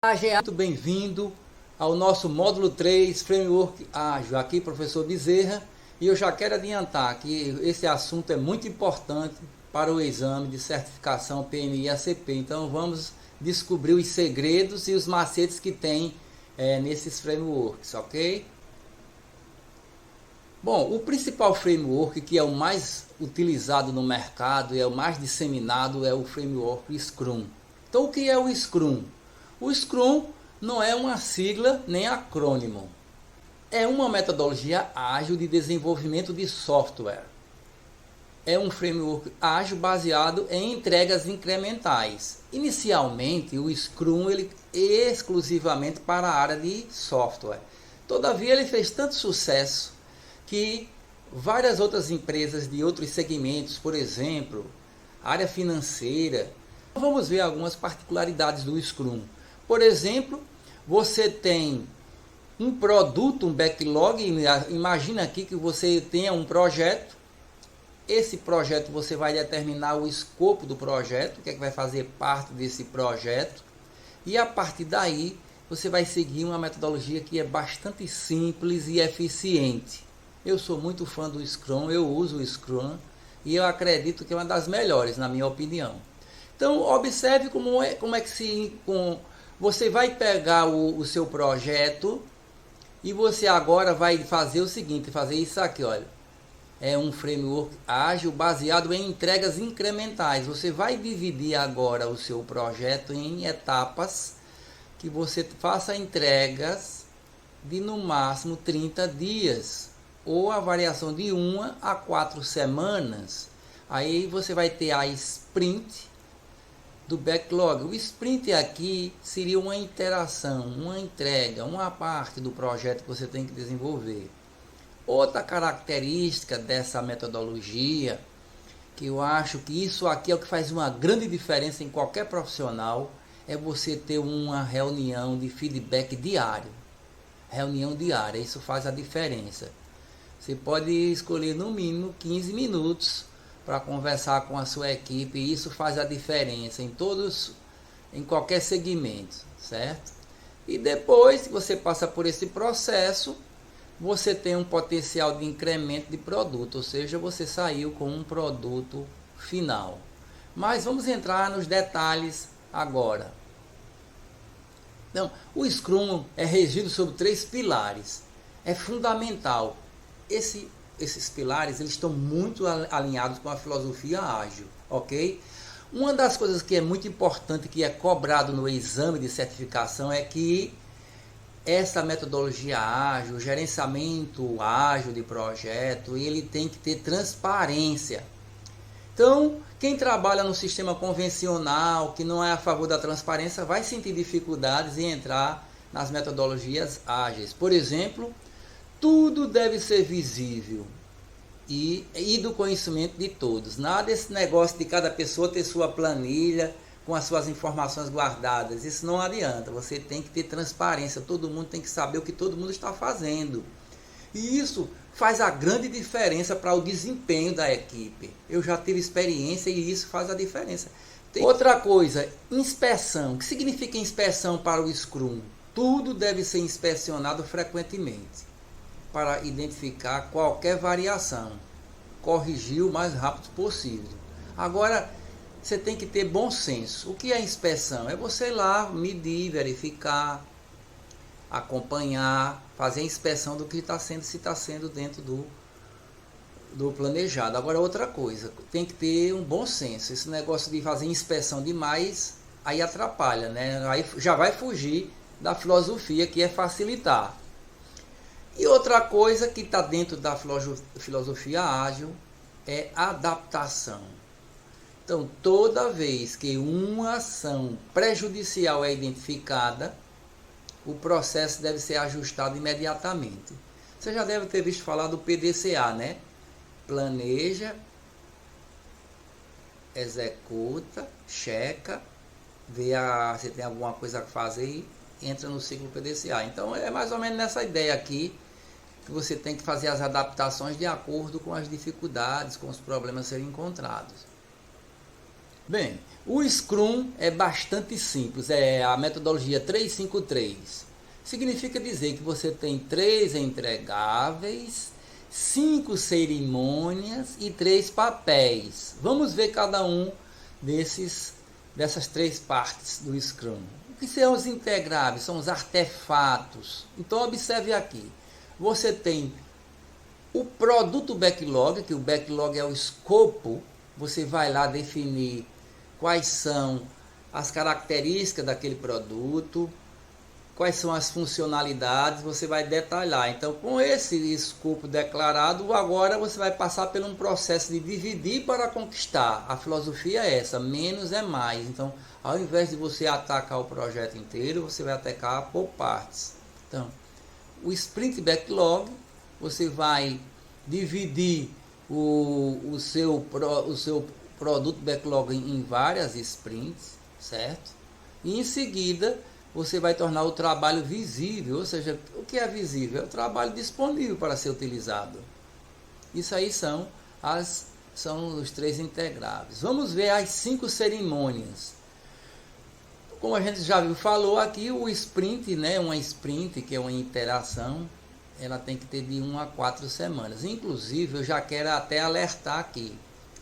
Muito bem-vindo ao nosso módulo 3 Framework Ágil. Aqui, professor Bezerra, e eu já quero adiantar que esse assunto é muito importante para o exame de certificação PMI-ACP. Então, vamos descobrir os segredos e os macetes que tem nesses frameworks, ok? Bom, o principal framework, que é o mais utilizado no mercado e é o mais disseminado, é o framework Scrum. Então, o que é o Scrum? O Scrum não é uma sigla nem acrônimo. É uma metodologia ágil de desenvolvimento de software. É um framework ágil baseado em entregas incrementais. Inicialmente, o Scrum ele é exclusivamente para a área de software. Todavia, ele fez tanto sucesso que várias outras empresas de outros segmentos, por exemplo, área financeira, vamos ver algumas particularidades do Scrum. Por exemplo, você tem um produto, um backlog. Imagina aqui que você tenha um projeto. Esse projeto você vai determinar o escopo do projeto, o que é que vai fazer parte desse projeto. E a partir daí, você vai seguir uma metodologia que é bastante simples e eficiente. Eu sou muito fã do Scrum, eu uso o Scrum e eu acredito que é uma das melhores, na minha opinião. Então, observe como é que você vai pegar o seu projeto e você agora vai fazer o seguinte, fazer isso aqui, olha. É um framework ágil baseado em entregas incrementais. Você vai dividir agora o seu projeto em etapas que você faça entregas de no máximo 30 dias ou a variação de 1 a 4 semanas. Aí você vai ter a sprint do backlog. O sprint aqui seria uma interação, uma entrega, uma parte do projeto que você tem que desenvolver. Outra característica dessa metodologia, que eu acho que isso aqui é o que faz uma grande diferença em qualquer profissional, é você ter uma reunião de feedback diário. Reunião diária, isso faz a diferença. Você pode escolher no mínimo 15 minutos para conversar com a sua equipe, e isso faz a diferença em qualquer segmento, certo? E depois que você passa por esse processo, você tem um potencial de incremento de produto, ou seja, você saiu com um produto final. Mas vamos entrar nos detalhes agora. Então, o Scrum é regido sobre 3 pilares. É fundamental. Esses pilares eles estão muito alinhados com a filosofia ágil, ok? Uma das coisas que é muito importante, que é cobrado no exame de certificação, é que essa metodologia ágil, o gerenciamento ágil de projeto, ele tem que ter transparência. Então, quem trabalha no sistema convencional, que não é a favor da transparência, vai sentir dificuldades em entrar nas metodologias ágeis. Por exemplo, tudo deve ser visível e do conhecimento de todos. Nada desse negócio de cada pessoa ter sua planilha com as suas informações guardadas. Isso não adianta. Você tem que ter transparência. Todo mundo tem que saber o que todo mundo está fazendo. E isso faz a grande diferença para o desempenho da equipe. Eu já tive experiência e isso faz a diferença. Outra coisa, inspeção. O que significa inspeção para o Scrum? Tudo deve ser inspecionado frequentemente para identificar qualquer variação, corrigir o mais rápido possível. Agora, você tem que ter bom senso. O que é inspeção? É você ir lá medir, verificar, acompanhar, fazer a inspeção do que está sendo, se está sendo dentro do planejado. Agora, outra coisa, tem que ter um bom senso. Esse negócio de fazer inspeção demais, aí atrapalha, né? Aí já vai fugir da filosofia, que é facilitar. E outra coisa que está dentro da filosofia ágil é adaptação. Então, toda vez que uma ação prejudicial é identificada, o processo deve ser ajustado imediatamente. Você já deve ter visto falar do PDCA, né? Planeja, executa, checa, vê se tem alguma coisa a fazer e entra no ciclo PDCA. Então, é mais ou menos nessa ideia aqui, que você tem que fazer as adaptações de acordo com as dificuldades, com os problemas a serem encontrados. Bem, o Scrum é bastante simples, é a metodologia 353. Significa dizer que você tem 3 entregáveis, 5 cerimônias e 3 papéis. Vamos ver cada um dessas 3 partes do Scrum. O que são os entregáveis? São os artefatos. Então observe aqui. Você tem o produto backlog, que o backlog é o escopo. Você vai lá definir quais são as características daquele produto, quais são as funcionalidades, você vai detalhar. Então, com esse escopo declarado, agora você vai passar por um processo de dividir para conquistar. A filosofia é essa, menos é mais. Então, ao invés de você atacar o projeto inteiro, você vai atacar por partes. Então, o Sprint Backlog, você vai dividir o seu produto backlog em várias sprints, certo? E em seguida você vai tornar o trabalho visível, ou seja, o que é visível? É o trabalho disponível para ser utilizado. Isso aí são os 3 integráveis. Vamos ver as 5 cerimônias. Como a gente já falou aqui, o sprint, né, uma sprint, que é uma interação, ela tem que ter de 1 a 4 semanas. Inclusive, eu já quero até alertar aqui,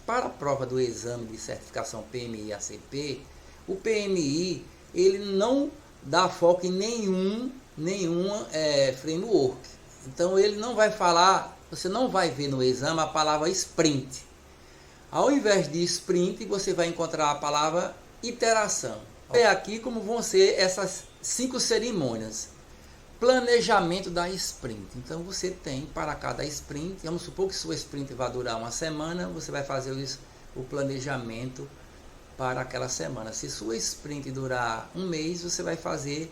para a prova do exame de certificação PMI-ACP, o PMI ele não dá foco em nenhum framework. Então ele não vai falar, você não vai ver no exame a palavra sprint. Ao invés de sprint, você vai encontrar a palavra iteração. É aqui como vão ser essas 5 cerimônias. Planejamento da sprint. Então você tem para cada sprint, vamos supor que sua sprint vai durar 1 semana, você vai fazer o planejamento para aquela semana. Se sua sprint durar 1 mês, você vai fazer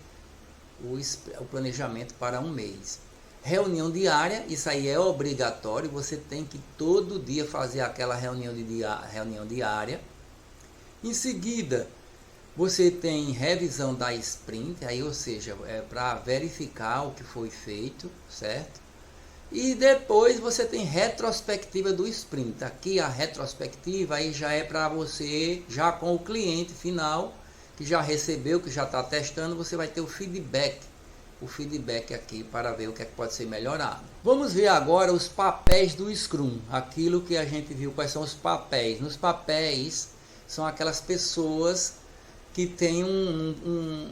o planejamento para 1 mês. Reunião diária, isso aí é obrigatório, você tem que todo dia fazer aquela reunião diária. Em seguida, você tem revisão da sprint, aí, ou seja, é para verificar o que foi feito, certo? E depois você tem retrospectiva do sprint. Aqui a retrospectiva aí já é para você, já com o cliente final, que já recebeu, que já está testando, você vai ter o feedback aqui para ver o que é que pode ser melhorado. Vamos ver agora os papéis do Scrum, aquilo que a gente viu, quais são os papéis. Nos papéis são aquelas pessoas que tem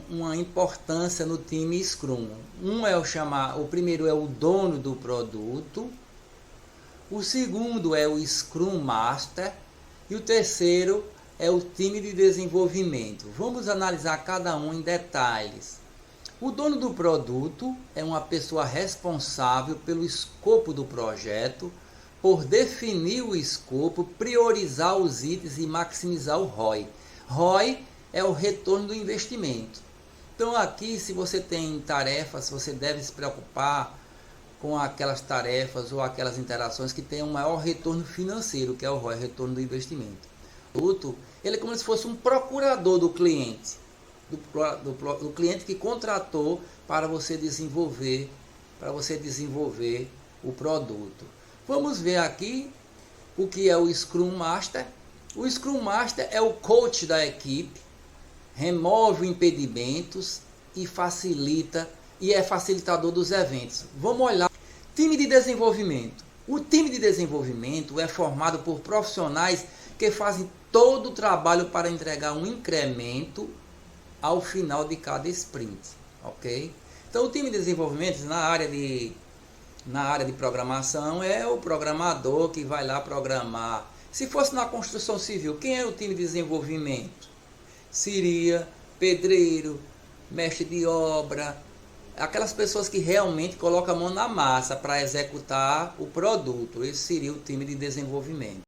uma importância no time Scrum. O primeiro é o dono do produto, o segundo é o Scrum Master e o terceiro é o time de desenvolvimento. Vamos analisar cada um em detalhes. O dono do produto é uma pessoa responsável pelo escopo do projeto, por definir o escopo, priorizar os itens e maximizar o ROI. ROI é o retorno do investimento. Então aqui, se você tem tarefas, você deve se preocupar com aquelas tarefas ou aquelas interações que têm um maior retorno financeiro, que é o ROI, retorno do investimento. O produto, ele é como se fosse um procurador do cliente, do cliente que contratou para você desenvolver o produto. Vamos ver aqui o que é o Scrum Master. O Scrum Master é o coach da equipe, remove impedimentos e é facilitador dos eventos. Vamos olhar. Time de desenvolvimento. O time de desenvolvimento é formado por profissionais que fazem todo o trabalho para entregar um incremento ao final de cada sprint, ok? Então o time de desenvolvimento na área de programação é o programador que vai lá programar. Se fosse na construção civil, quem é o time de desenvolvimento? Seria pedreiro, mestre de obra, aquelas pessoas que realmente colocam a mão na massa para executar o produto. Esse seria o time de desenvolvimento.